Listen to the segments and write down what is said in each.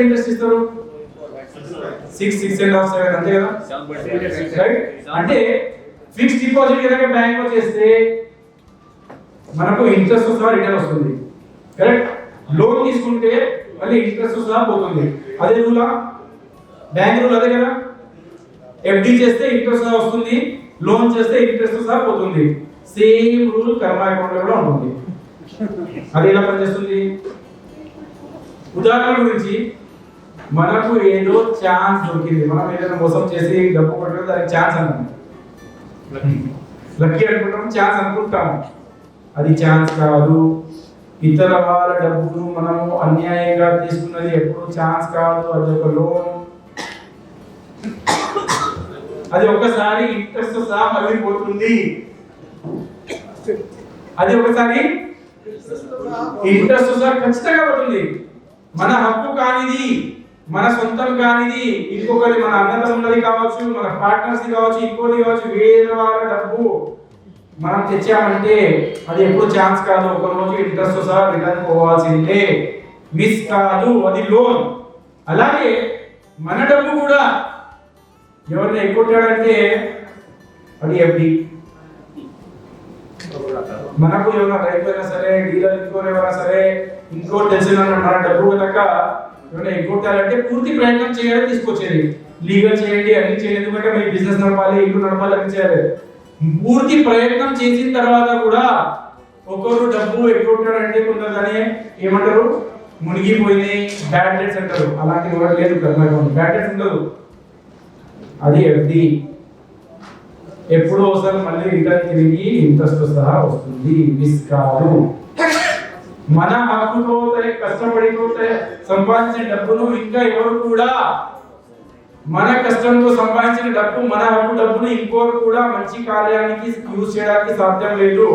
Interest ఇస్తారు 6.5 7 అంతే కదా రైట్. అంటే ఫిక్స్డ్ డిపాజిట్ కనుక బ్యాంక్ లో చేస్తే మనకు ఇంట్రెస్ట్ సహా రిటర్న్ వస్తుంది కరెక్ట్. లోన్ తీసుకుంటే మళ్ళీ ఇంట్రెస్ట్ సహా పోతుంది. అదే రూలా బ్యాంక్ రూల్ అదే కదా. ఎఫ్డి చేస్తే ఇంట్రెస్ట్ సహా వస్తుంది, లోన్ చేస్తే ఇంట్రెస్ట్ సహా పోతుంది. సేమ్ రూల్ కర్మ అకౌంట్ లో కూడా ఉంటుంది. అది ఎలా పనిచేస్తుంది? ఉదాహరణ గురించి మనకు ఏదో ఛాన్స్ దొరికింది, మనం ఏదైనా మోసం చేసి డబ్బు కొట్టడం దానికి ఛాన్స్ అంటాం, లక్కీ అనుకుంటాం, ఛాన్స్ అనుకుంటాము. అది ఛాన్స్ కాదు. ఇతర వాళ్ళ డబ్బును మనము అన్యాయంగా తీసుకున్నది ఎప్పుడు ఛాన్స్ కాదు, అది ఒక లోన్. అది ఒకసారి ఇంట్రెస్ట్ సహా మళ్ళీ పోతుంది. అది ఒకసారి ఇంట్రెస్ట్ సహా ఖచ్చితంగా పోతుంది. మన హక్కు కానిది, మన సొంతం కానిది, ఇంకొకరి మన అన్నదమ్ములది కావచ్చు, మన పార్ట్నర్స్ కావచ్చు, ఇంకోటి కావచ్చు, వేరే వాళ్ళ డబ్బు మనం తెచ్చామంటే అది ఎప్పుడు ఛాన్స్ కాదు, ఒక రోజు ఇంట్రెస్ట్ సహా రిటర్న్ పోవాల్సిందే, మిస్ కాదు, అది లోన్. అలాగే మన డబ్బు కూడా ఎవరిని ఎక్కొట్టాడంటే అది ఎఫ్డి. మనకు ఎవరైనా రైతు అయినా సరే, డీలర్ ఎవరైనా సరే, ఇంకోటి తెలిసిన మన డబ్బు కనుక ఏమైనా ఎగ్గొట్టాలంటే పూర్తి ప్రయత్నం చేయాలి, తీసుకొచ్చేది లీగల్ చేయండి, అన్ని చేయండి, ఎందుకంటే మీ బిజినెస్ నడపాలి, ఇల్లు నడపాలి, అన్ని చేయాలి. పూర్తి ప్రయత్నం చేసిన తర్వాత కూడా ఒకరు డబ్బు ఎగ్గొట్టాడంటే కొందరు ఏమంటారు, మునిగిపోయినాయి, బ్యాడ్ డెట్స్ అంటారు. అలాంటి వర్డ్ లేదు కదా, బ్యాడ్ డెట్స్ ఉండదు. అది ఎఫ్డి. ఎప్పుడో ఒకసారి మళ్ళీ రిటర్న్ తిరిగి ఇంట్రెస్ట్ సహా వస్తుంది, మిస్ కాదు. మన హక్కుతో కష్టపడితో సంపాదించిన డబ్బును ఇంకా ఎవరు కూడా, మన కష్టంతో సంపాదించిన డబ్బు, మన హక్కు డబ్బును ఇంకోరు కూడా మంచి కార్యానికి యూజ్ చేయడానికి సాధ్యం లేదు.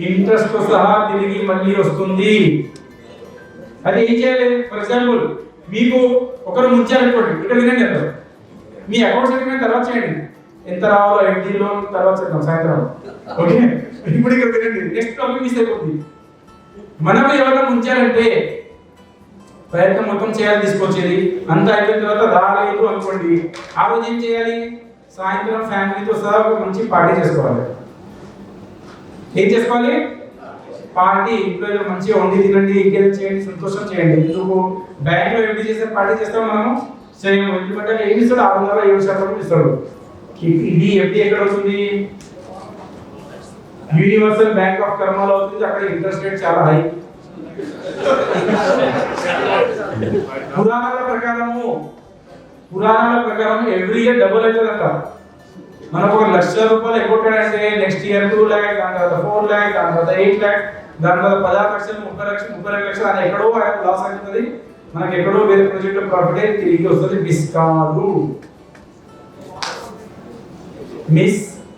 ఇంట్రెస్ట్ సహా తిరిగి మళ్ళీ వస్తుంది. అది ఏం చేయాలి? ఫర్ ఎగ్జాంపుల్ మీకు ఒకరు ముంచారనుకోండి, ఇక్కడ వినండి, అంటారు మీ అకౌంట్ స్టేట్మెంట్ తర్వాత చేయండి, ఎంత రావాలో ఎఫ్డి లోన్ తర్వాత చేద్దాం సాయంత్రం, ఓకే? ఇప్పుడు ఇక్కడ వినండి, నెక్స్ట్ టాపిక్ మిస్ అయిపోతుంది. మనం ఎవరైనా ముంచారంటే ప్రయత్నం మొత్తం చేయాలి, తీసుకొచ్చేది అంతా అయిపోయిన తర్వాత రాలేదు అనుకోండి, ఆ రోజు ఏం చేయాలి? సాయంత్రం ఫ్యామిలీతో సహా ఒక మంచి పార్టీ చేసుకోవాలి. ఏం చేసుకోవాలి? పార్టీ. ఇంట్లో మంచిగా వండి తినండి, ఇంకేదో చేయండి, సంతోషం చేయండి. ఎందుకు బ్యాంక్ లో ఎఫ్డి చేసే పార్టీ చేస్తాం మనము? సేమ్ ఎందుకంటే ఏమి ఇస్తాడు? 6.7% ఇస్తాడు. ఇది ఎఫ్డి ఎక్కడ అవుతుంది? యూనివర్సల్ బ్యాంక్ ఆఫ్ కర్మాలో అవుతుంది. అక్కడ ఇంట్రెస్ట్ రేట్ చాలా హై. పురాణాల ప్రకారము ఎవ్రీ ఇయర్ డబుల్ అవుతుందంట. మనకు ₹1,00,000 ఎగ్గొట్టాడంటే నెక్స్ట్ ఇయర్ 2 lakhs, దాని తర్వాత 4 lakhs, దాని తర్వాత 8 lakhs, దాని తర్వాత 16 లక్షలు, 30 లక్షలు, 32 లక్షలు అని ఎక్కడో లాస్ అవుతుంది. మనకి ఎక్కడో వేరే ప్రాజెక్ట్ లో ప్రాఫిట్ తిరిగి వస్తుంది. మిస్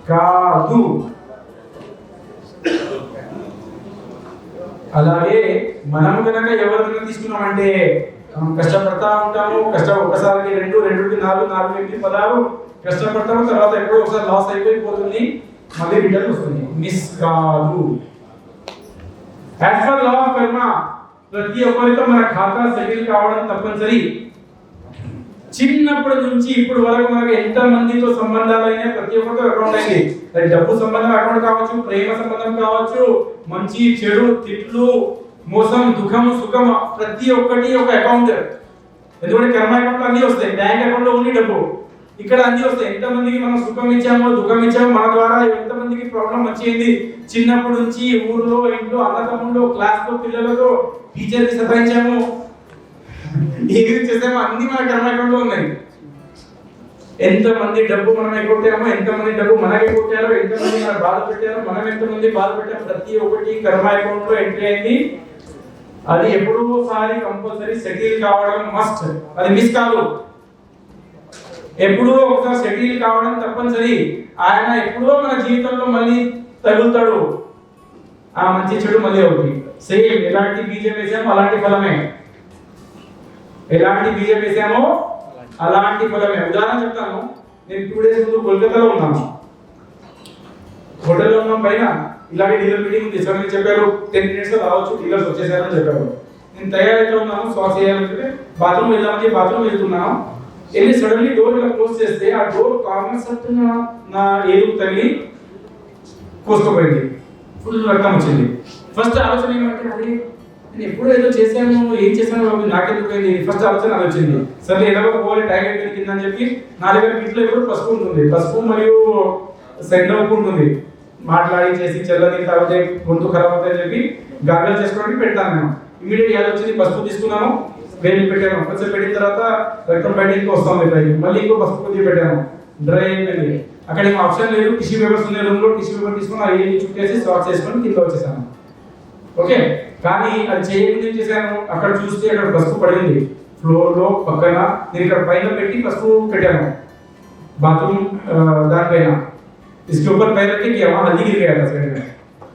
కాదు. అలాగే మనం కనుక ఎవరిని తీసుకున్నామంటే మనం కష్టపడతా ఉంటాము. ఒకసారికి 2, 2కి 4, 4కి 16 కష్టపడతాము. తర్వాత ఎప్పుడో ఒకసారి లాస్ అయిపోతుంది, మళ్ళీ రిటర్న్ వస్తుంది. మిస్ కాదు. యాజ్ పర్ లా ఆఫ్ కర్మ ప్రతి ఒక్కరితో మన ఖాతా సెటిల్ కావడం తప్పనిసరి. చిన్నప్పటి నుంచి ఇప్పుడు వరకు మనకు ఎంత మందితో సంబంధాలు అయినా ప్రతి ఒక్కరితో అకౌంట్ అయింది. అది డబ్బు సంబంధం అకౌంట్ కావచ్చు, ప్రేమ సంబంధం కావచ్చు, మంచి చెడు, తిట్లు, మోసం, దుఃఖం, సుఖం, ప్రతి ఒక్కటి ఒక అకౌంట్. ఎందుకంటే కర్మ అకౌంట్ అన్ని వస్తాయి, బ్యాంక్ అకౌంట్ లో ఓన్లీ డబ్బు, ఇక్కడ అన్ని వస్తాయి. ఎంత మందికి మనం సుఖం ఇచ్చామో, దుఃఖం ఇచ్చామో, మన ద్వారా ఎంత మందికి ప్రాబ్లం వచ్చింది. చిన్నప్పటి నుంచి ఊర్లో, ఇంట్లో, అన్నదమ్ముల్లో, క్లాస్ లో పిల్లలతో, టీచర్ కి సతాయించాము, ఏది చేసామో అన్ని మన కర్మ అకౌంట్ లో ఉన్నాయి. ఎంతమంది డబ్బు మనం ఎగ్గొట్టామో, ఎంతమంది డబ్బు మనకి కొట్టారో, ఎంతమంది మన బాధ పెట్టారో, మనం ఎంతమంది బాధ పెట్టామో, ప్రతి ఒక్కటి కర్మ అకౌంట్ లో ఎంట్రీ అయింది. అది ఎప్పుడో సారి కంపల్సరీ సెటిల్ కావడం మస్ట్. అది మిస్ కాదు. ఎప్పుడో ఒకసారి సెటిల్ కావడం తప్పనిసరి. ఆయన ఎప్పుడో మన జీవితంలో మళ్ళీ తగులుతాడు. ఆ మంచి చెడు మళ్ళీ అవుతుంది. సేమ్ ఎలాంటి బీజం వేసామో అలాంటి ఫలమే. ఎలాంటి బీజం వేసామో అలాంటి ఫలమే. ఉదాహరణ చెప్తాను. నేను 2 days ముందు కోల్కతాలో ఉన్నాను. హోటల్లో ఉన్నాం. పైన ఇలాగే డీలర్ మీటింగ్ ఉంది. సార్ మీరు చెప్పారు 10 minutes లో రావచ్చు, డీలర్స్ వచ్చేసారని చెప్పారు. నేను తయారైతే ఉన్నాను, శ్వాస చేయాలంటే బాత్రూమ్ వెళ్దామని బాత్రూమ్ వెళ్తున్నాను. వెళ్ళి సడన్లీ డోర్ ఇలా క్లోజ్ చేస్తే ఆ డోర్ కార్నర్ సట్టున నా ఏలుగు తగిలి కోసుకుపోయింది, ఫుల్ రక్తం వచ్చింది. ఫస్ట్ ఆలోచన ఏమంటే అది నేను ఎప్పుడు ఏదో చేశాను, ఏం చేశాను నాకెందుకు పోయింది, ఫస్ట్ ఆలోచన అది వచ్చింది. సరే ఎలాగో పోవాలి టైం అయిపోయింది కింద అని చెప్పి నా దగ్గర ఇంట్లో ఎప్పుడు పసుపు ఉంటుంది, పసుపు మరియు సెండ్ ఉంటుంది. మాట్లాడి చేసి చల్లని తర్వాత గొంతు ఖరాబ్ అవుతాయని చెప్పి గార్గల్ చేసుకోవడానికి పెడతాను నేను. ఇమీడియట్ యాడ్ వచ్చింది, పసుపు తీసుకున్నాను, వేలు పెట్టాను. కొంచెం పెట్టిన తర్వాత రక్తం బయటకి వస్తుంది పైకి, మళ్ళీ ఇంకో పసుపు కొద్దిగా పెట్టాను, డ్రై అయిపోయింది. అక్కడ ఏం ఆప్షన్ లేదు, టిష్యూ పేపర్స్ ఉన్నాయి రూమ్లో, టిష్యూ పేపర్ తీసుకుని ఆ ఏది చుట్టేసి సాక్స్ చేసుకొని కింద వచ్చేసాను. ఓకే, కానీ అది చేయకుండా ఏం చేశాను, అక్కడ చూస్తే అక్కడ పసుపు పడింది ఫ్లోర్లో పక్కన. నేను ఇక్కడ పైన పెట్టి పసుపు పెట్టాను బాత్రూమ్ దానిపైన. इसके ऊपर पैर रख के किया, वहाँ हल्दी गिर गया था साइड में.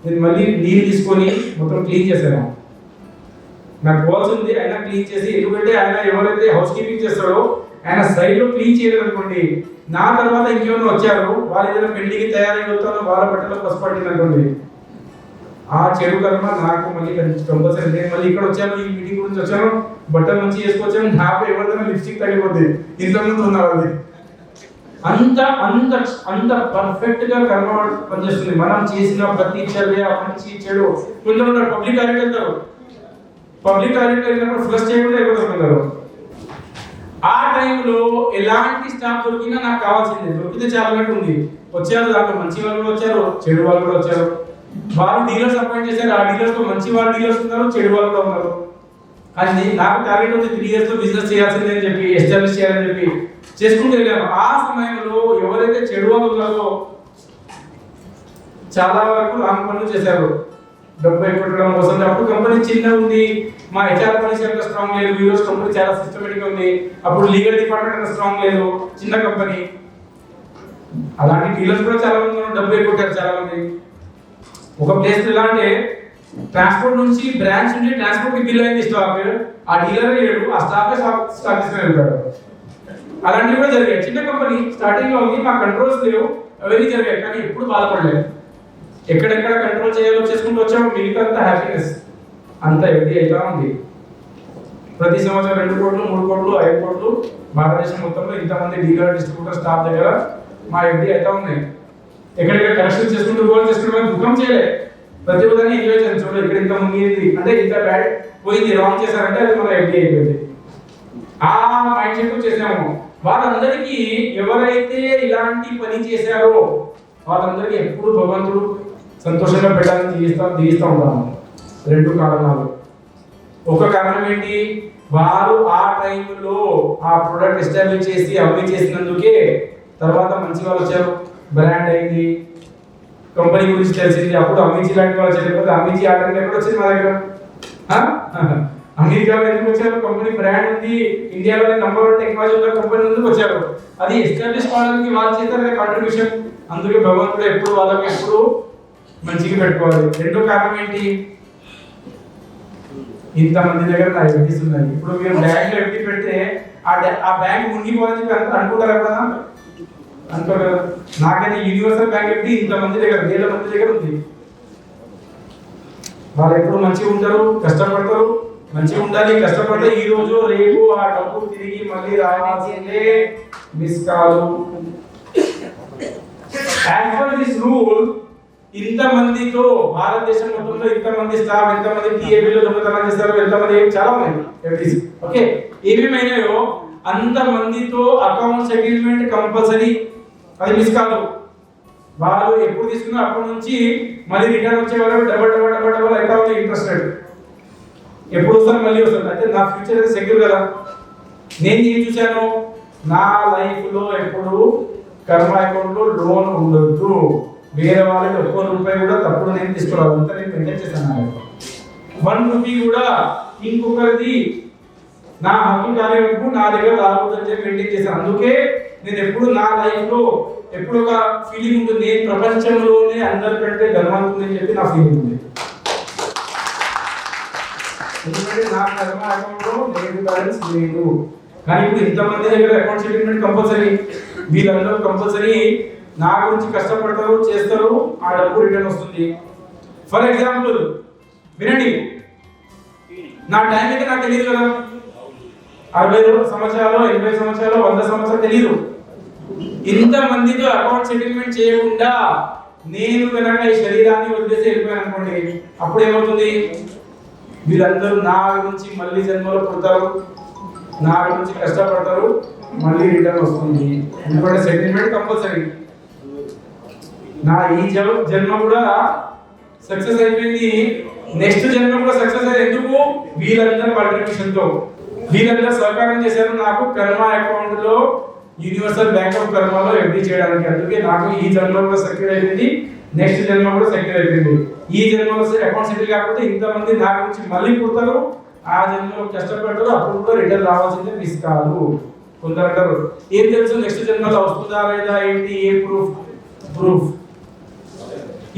నేను మళ్ళీ నీళ్ళు తీసుకొని మొత్తం క్లీన్ చేశాను. నాకు పోవాల్సింది ఆయన క్లీన్ చేసి, ఎందుకంటే ఆయన ఎవరైతే హౌస్ కీపింగ్ చేస్తాడో ఆయన సైడ్లో క్లీన్ చేయలేదు అనుకోండి, నా తర్వాత ఇంకేమైనా వచ్చారు వాళ్ళు ఏదైనా పెళ్లికి తయారై వెళ్తారో వాళ్ళ బట్టలో పసుపు పట్టింది అనుకోండి, ఆ చెడు కర్మ నాకు మళ్ళీ కంపల్సరీ. నేను మళ్ళీ ఇక్కడ వచ్చాను, ఈ మీటింగ్ గురించి వచ్చాను, బట్టలు మంచి చేసుకొచ్చాను, నాకు ఎవరిదైనా లిప్స్టిక్ తగ్గిపోద్ది, ఇంతకుముందు ఉన్నారు. అది అంత అంత అంత పర్ఫెక్ట్ గా కర్మ పనిచేస్తుంది. మనం చేసిన ప్రతి చర్య మంచి చెడు. కొందరు పబ్లిక్ టాయిలెట్ వెళ్తారు, పబ్లిక్ టాయిలెట్ వెళ్ళినప్పుడు ఫ్లష్ చేయకుండా అయిపోతున్నారు. ఆ టైంలో ఎలాంటి స్టాఫ్ దొరికినా నాకు కావాల్సిందే, దొరికితే చాలా ఉంది. వచ్చారు, దాంట్లో మంచి వాళ్ళు కూడా వచ్చారు, చెడు వాళ్ళు కూడా వచ్చారు. వాళ్ళు డీలర్స్ అపాయింట్ చేశారు, ఆ డీలర్స్ లో మంచి వాళ్ళు డీలర్స్ ఉన్నారు, చెడు వాళ్ళు కూడా ఉన్నారు. కానీ నాకు టార్గెట్ ఉంది 3 years లో బిజినెస్ చేయాల్సిందే అని చెప్పి, ఎస్టాబ్లిష్ చేయాలని చెప్పి చేసుకుంటూ వెళ్ళాను. ఆ సమయంలో ఎవరైతే చెడు వాళ్ళు ఉన్నారో చాలా వరకు రాంగ్ పనులు చేశారు, డబ్బు ఎక్కువడం కోసం. అప్పుడు కంపెనీ చిన్న ఉంది, మా హెచ్ఆర్ పాలసీ అంత స్ట్రాంగ్ లేదు, ఈరోజు కంపెనీ చాలా సిస్టమేటిక్ ఉంది. అప్పుడు లీగల్ డిపార్ట్మెంట్ అంత స్ట్రాంగ్ లేదు, చిన్న కంపెనీ. అలాంటి డీలర్స్ కూడా చాలా మంది ఉన్నారు, డబ్బు ఎక్కువ చాలా మంది. ఒక ప్లేస్ ఎలా అంటే ట్రాన్స్పోర్ట్ నుంచి బ్రాంచ్ నుంచి ట్రాన్స్పోర్ట్ కి బిల్ అయింది స్టాక్, ఆ డీలర్ లేడు, ఆ స్టాక్ స్టాక్ తీసుకుని వెళ్తాడు. అలాంటివి కూడా జరిగాయి. చిన్న కంపెనీ స్టార్టింగ్ లో ఉంది, మా కంట్రోల్స్ లేవు, అవన్నీ జరిగాయి. కానీ ఎప్పుడు బాధపడలేదు. ఎక్కడెక్కడ కంట్రోల్ చేయాలో చేసుకుంటూ వచ్చాము, మిగతా అంత హ్యాపీనెస్ అంత ఎవ్రీ అవుతా ఉంది. ప్రతి సంవత్సరం 2 కోట్లు 3 కోట్లు 5 కోట్లు భారతదేశం మొత్తంలో ఇంతమంది డీలర్ డిస్ట్రిబ్యూటర్ స్టాఫ్ దగ్గర మా ఎవ్రీ అవుతా ఉన్నాయి. ఎక్కడెక్కడ కరెక్షన్ చేసుకుంటూ దుఃఖం చేయలే, ప్రతి ఒక్కరిని ఎంజాయ్ చేయాలి. చూడండి ఇక్కడ ఇంత ముందు అంటే ఇంత బ్యాడ్ పోయింది, రాంగ్ చేశారంటే అది మన ఎవ్రీ అయిపోయింది. ఆ మైండ్ సెట్ చేసాము. వాళ్ళందరికీ ఎవరైతే ఇలాంటి పని చేశారో వాళ్ళందరికీ ఎప్పుడు భగవంతుడు సంతోషంగా పెట్టాలని దీవిస్తూ ఉంటాము. 2 కారణాలు. ఒక కారణం ఏంటి, వారు ఆ టైంలో ఆ ప్రొడక్ట్ ఎస్టాబ్లిష్ చేసి అమ్మి చేసినందుకే తర్వాత మంచి వాళ్ళు వచ్చారు, బ్రాండ్ అయింది, కంపెనీ గురించి తెలిసింది. అప్పుడు అమ్మించి లాంటి వాళ్ళు చేయకపోతే అమ్మించి ఆ టైంలో ఎక్కడ వచ్చింది మా దగ్గర? అమెరికాలో ఎందుకు వచ్చారు? కంపెనీ బ్రాండ్ ఉంది, ఇండియాలోనే నంబర్ 1 టెక్నాలజీ ఉన్న కంపెనీ ముందుకు వచ్చారు. అది ఎస్టాబ్లిష్ కావడానికి వాళ్ళు చేశారు కాంట్రిబ్యూషన్. అందుకే భగవంతుడు ఎప్పుడు వాళ్ళకి ఎప్పుడు మంచిగా పెట్టుకోవాలి. 2వ కారణం ఏంటి, ఇంతమంది దగ్గర నా ఎఫ్డీస్ ఉన్నాయి. ఇప్పుడు మీరు బ్యాంక్ ఎఫ్డీ పెడితే ఆ బ్యాంక్ మునిగిపోవాలని చెప్పి అనుకుంటారు కదా, అనుకోరు కదా. నాకైతే యూనివర్సల్ బ్యాంక్ ఎఫ్డీ ఇంతమంది దగ్గర 1000 మంది దగ్గర ఉంది. వాళ్ళు ఎప్పుడు మంచిగా ఉంటారు, కష్టపడతారు, మంచిగా ఉండాలి, కష్టపడితే ఈ రోజు రేపు ఆ డబ్బు తిరిగి మళ్ళీ రావాల్సిందే, మిస్ కాదు. యాజ్ పర్ దిస్ రూల్ ఇంతమందితో భారతదేశం మొత్తంలో ఇంతమంది స్టాఫ్, ఎంతమంది టీఏబీలో దొంగతనం చేస్తారు, ఎంతమంది చాలా ఉన్నాయి ఎఫ్డీస్. ఓకే, ఏమేమైనాయో అంతమందితో అకౌంట్ సెటిల్మెంట్ కంపల్సరీ, అది మిస్ కాదు. వాళ్ళు ఎప్పుడు తీసుకున్నా అప్పటి నుంచి మళ్ళీ రిటర్న్ వచ్చే వరకు డబల్ డబల్ డబల్ డబల్ అయితే ఉంది ఇంట్రెస్ట్ రేట్. ఎప్పుడు వస్తాను మళ్ళీ వస్తాను అంటే నా ఫ్యూచర్ అయితే సెక్యూర్ కదా. నేను ఏం చూశాను, నా లైఫ్లో ఎప్పుడు కర్మ అకౌంట్లో లోన్ ఉండొద్దు, వేరే వాళ్ళకి ₹1 కూడా తప్పుడు నేను తీసుకోవాలి, అంతా నేను మెయింటైన్ చేశాను. ₹1 కూడా ఇంకొకరిది నా హక్కు కాని వరకు నా దగ్గర రావద్దని చెప్పి మెయింటైన్ చేశాను. అందుకే నేను ఎప్పుడు నా లైఫ్లో ఎప్పుడు ఒక ఫీలింగ్ ఉంటుంది, నేను ప్రపంచంలోనే అందరికంటే ధనవంతుని అని చెప్పి నా ఫీలింగ్ ఉంది. ఎందుకంటే నా కర్మ అకౌంట్లో లేదు, బ్యాలెన్స్ లేదు. కానీ ఇప్పుడు ఇంతమంది దగ్గర అకౌంట్ సెటిల్మెంట్ కంపల్సరీ, వీళ్ళందరూ కంపల్సరీ నా గురించి కష్టపడతారు, చేస్తారు, ఆ డబ్బు రిటర్న్ వస్తుంది. ఫర్ ఎగ్జాంపుల్ వినండి, నా టైం అయితే నాకు తెలియదు కదా, 60 సంవత్సరాలు 80 సంవత్సరాలు 100 సంవత్సరాలు తెలియదు. ఇంతమందితో అకౌంట్ సెటిల్మెంట్ చేయకుండా నేను కనుక ఈ శరీరాన్ని వదిలేసి వెళ్ళిపోయాను అనుకోండి, అప్పుడు ఏమవుతుంది? వీళ్ళందరూ నా గురించి మళ్ళీ జన్మలో పుడతారు, నా గురించి కష్టపడతారు, మళ్ళీ రిటర్న్ వస్తుంది. ఎందుకంటే సెటిల్మెంట్ కంపల్సరీ. నా ఈ జన్మ కూడా సక్సెస్ అయిపోయింది, నెక్స్ట్ జన్మ కూడా సక్సెస్ అయ్యింది. ఎందుకు? వీళ్ళందరూ కాంట్రిబ్యూషన్ తో, వీళ్ళందరూ సహకారం చేశారు నాకు కర్మ అకౌంట్ లో, యూనివర్సల్ బ్యాంక్ ఆఫ్ కర్మలో ఎఫ్డి చేయడానికి. అందుకే నాకు ఈ జన్మ కూడా సెక్యూర్ అయిపోయింది, నెక్స్ట్ జన్మ కూడా సెక్యూర్ అయిపోయింది. ఈ జన్మలో అకౌంట్ సెటిల్ కాకపోతే ఇంతమంది నా గురించి మళ్ళీ పుడతారు, ఆ జన్మలో కష్టపడతారు, అప్పుడు కూడా రిటర్న్ రావాల్సిందే, మిస్ కాదు. కొందరు అంటారు ఏం తెలుసు నెక్స్ట్ జన్మలో వస్తుందా లేదా ఏంటి, ఏ ప్రూఫ్.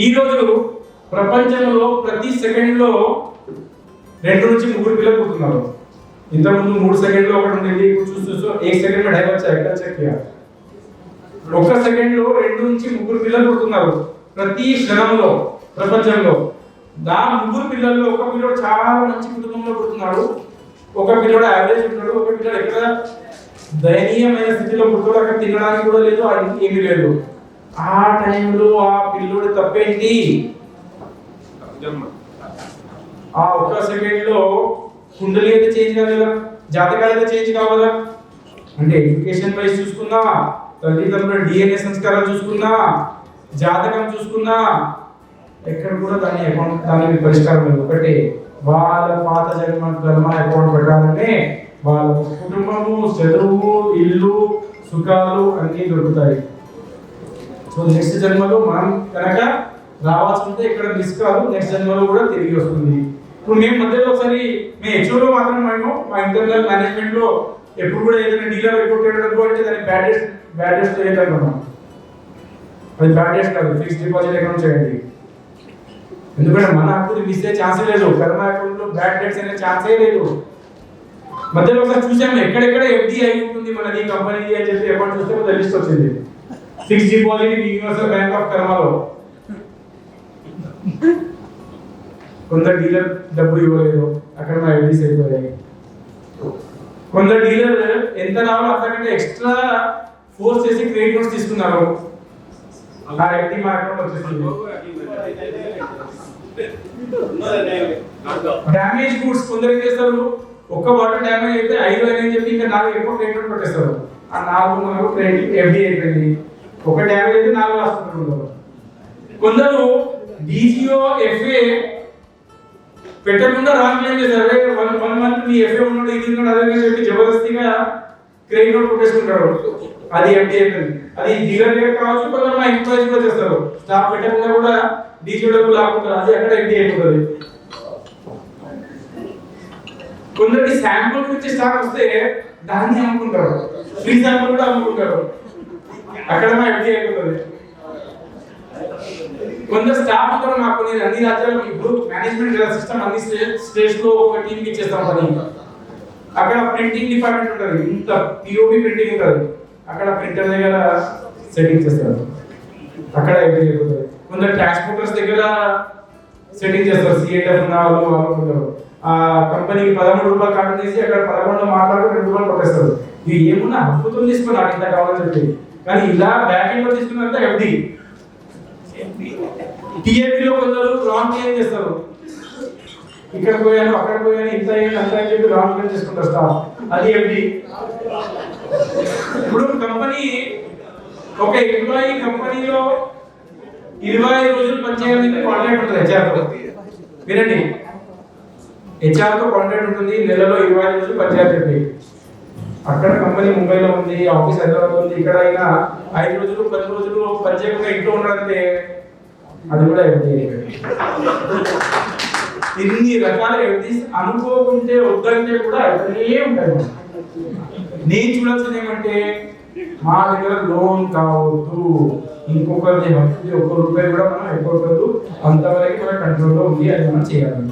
ఈ రోజు ప్రపంచంలో ప్రతి సెకండ్ లో 2 నుంచి 3 పిల్లలు పుడుతున్నారు. ఇంతకుముందు 3 సెకండ్లో ఒకటి ఉండేది, ఇప్పుడు చూస్తూ 1 సెకండ్ में ढाई बच्चा है చెక్ किया. 1 సెకండ్లో 2 నుంచి 3 పిల్లలు పుడుతున్నారు ప్రతి క్షణంలో ప్రపంచంలో. దా 3 పిల్లల్లో ఒక పిల్లడు చాలా మంచి కుటుంబంలో పుడుతున్నాడు, ఒక పిల్లడు యావరేజ్ ఉంటాడు, ఒక పిల్లడు ఎక్కడ దయనీయమైన స్థితిలో పుడతాడు, అక్కడ తినడానికి కూడా లేదు, ఏమీ లేదు. ఆ టైంలో ఆ పిల్లోడి తప్పేంటి? ఆ 1 సెకండ్లో కుండలి అయితే చేంజ్ కాదు కదా, జాతకాలు అయితే చేంజ్ కావు కదా. అంటే ఎడ్యుకేషన్ వైజ్ చూసుకున్నా, తల్లిదండ్రుల డిఎన్ఏ సంస్కారాలు చూసుకున్నా, జాతకం చూసుకున్నా, ఎక్కడ కూడా దానికి పరిష్కారం లేదు. ఒకటే, వాళ్ళ పాత జన్మ కర్మ అకౌంట్ పెట్టాలంటే వాళ్ళ కుటుంబము, చదువు, ఇల్లు, సుఖాలు అన్నీ దొరుకుతాయి. సో నెక్స్ట్ జన్మలో మనం కనుక రావాల్సి ఉంటే ఇక్కడ మిస్ కాదు, నెక్స్ట్ జన్మలో కూడా తిరిగి వస్తుంది. ఇప్పుడు మేము మధ్యలో ఒకసారి మేము హెచ్ఓలో మాత్రం మా ఇంటర్నల్ మేనేజ్మెంట్ లో ఎప్పుడు కూడా ఏదైనా డీలర్ రిపోర్ట్ అంటే దాన్ని బ్యాడ్ డెస్ట్ చేయగలుగుతాం. అది బ్యాడ్ డెస్ట్ కాదు, ఫిక్స్డ్ డిపాజిట్ అకౌంట్ చేయండి. ఎందుకంటే మన హక్కుని మిస్ అయ్యే ఛాన్సే లేదు, కర్మ అకౌంట్ లో బ్యాడ్ డెట్స్ అనే ఛాన్సే లేదు. మధ్యలో ఒకసారి చూసాము ఎక్కడెక్కడ ఎఫ్డి అయి ఉంటుంది మనది కంపెనీ అని చెప్పి అకౌంట్ చూస్తే ఒక లిస్ట్ వచ్చింది, fixed deposit universal bank of కర్మలో. కొందరు డీలర్ డబ్బు ఇవ్వలేదు, అక్కడ మా ఎఫ్డీస్ అయిపోయాయి. కొందరు డీలర్ ఎంత రావాలో అంతకంటే ఎక్స్ట్రా ఫోర్స్ చేసి క్రెడిట్ నోట్స్ తీసుకున్నారు, ఆ ఎఫ్డీ మా అకౌంట్ వచ్చేసింది. డ్యామేజ్ గూడ్స్ కొందరు ఏం చేస్తారు, ఒక్క బాటిల్ డ్యామేజ్ అయితే 5 అని చెప్పి ఇంకా 4 ఎక్కువ క్రెడిట్ నోట్ పెట్టేస్తారు. ఆ 4 మనకు క్రెడిట్ ఎఫ్డీ అయిపోయింది, ఒక డ్యామేజ్ అయితే 4 రాసుకుంటారు. కొందరు డీజీఓ ఎఫ్ఏ పెట్టకుండా రాంగ్ క్లెయిమ్ చేశారు, 1 మంత్ మీ ఎఫ్ఏ ఉన్నాడు, ఇది ఉన్నాడు, అదే చెప్పి జబర్దస్తిగా క్రెడిట్ నోట్ కొట్టేసుకుంటారు, అది ఎఫ్డీ అయిపోయింది. అది డీలర్ దగ్గర కావచ్చు, కొందరు మా ఎంప్లాయీస్ కూడా చేస్తారు, స్టాఫ్ పెట్టకుండా కూడా డీజీఓ డబ్బులు లాక్కుంటారు, అది అక్కడ ఎఫ్డీ అయిపోతుంది. కొందరికి శాంపుల్ నుంచి స్టాక్ వస్తే దాన్ని అమ్ముకుంటారు, ఫ్రీ శాంపుల్ కూడా అమ్ముకుంటారు, అక్కడ మా ఎఫ్డీ అయిపోతుంది. కొందరు స్టాఫ్ ఉంటారు, మాకు నేను అన్ని రాజ్యాలు ఇప్పుడు మేనేజ్మెంట్ సిస్టమ్ అన్ని స్టేట్స్ లో ఒక టీమ్ ఇచ్చేస్తాం పని. అక్కడ ప్రింటింగ్ డిపార్ట్మెంట్ ఉంటుంది, ఇంత పిఓపి ప్రింటింగ్ ఉంటుంది, అక్కడ ప్రింటర్ దగ్గర సెట్టింగ్ చేస్తారు, అక్కడ ఎఫ్డీ అయిపోతుంది. కొందరు ట్రాన్స్పోర్టర్స్ దగ్గర సెట్టింగ్ చేస్తారు, సిఏటఫ్ ఉన్న వాళ్ళు ఉంటారు, ఆ కంపెనీకి 13 రూపాయలు కాటన్ చేసి అక్కడ 11 మాట్లాడుతూ 2 రూపాయలు కొట్టేస్తారు. ఇవి ఏమున్నా అద్భుతం తీసుకుని నాకు ఇంత కావాలని చెప్పి, కానీ ఇలా బ్యాక్ ఎండ్ లో తీసుకున్నంత ఎఫ్డీ. టీఏపీలో కొందరు రాంగ్ క్లెయిమ్ చేస్తారు, ఇక్కడ పోయాను అక్కడ పోయాను ఇంత అయ్యాను అంత అని చెప్పి రాంగ్ క్లెయిమ్ చేసుకుంటారు స్టాఫ్, అది ఎఫ్డీ. ఇప్పుడు కంపెనీ ఒక ఎంప్లాయీ కంపెనీలో 25 రోజులు పనిచేయాలని కాంట్రాక్ట్ ఉంటుంది హెచ్ఆర్తో. వినండి, హెచ్ఆర్తో కాంట్రాక్ట్ ఉంటుంది, నెలలో 25 రోజులు పనిచేయాలి చెప్పి. అక్కడ కంపెనీ ముంబైలో ఉంది, ఆఫీస్ హైదరాబాద్ ఉంది, ఇక్కడ అయినా 5 రోజులు 10 రోజులు పనిచేయకుండా ఇంట్లో ఉండాలంటే అది కూడా ఎఫ్డీ. ఇన్ని రకాల ఎఫ్డీస్ అనుకోకుంటే వద్దంటే కూడా అదే ఉంటాయి. నేను చూడాల్సింది ఏమంటే మా దగ్గర లోన్ కావద్దు, ఇంకొకరిది హక్కు 1 రూపాయి కూడా మనం ఎక్కువ అంతవరకు మన కంట్రోల్లో ఉంది, అది మనం చేయాలి.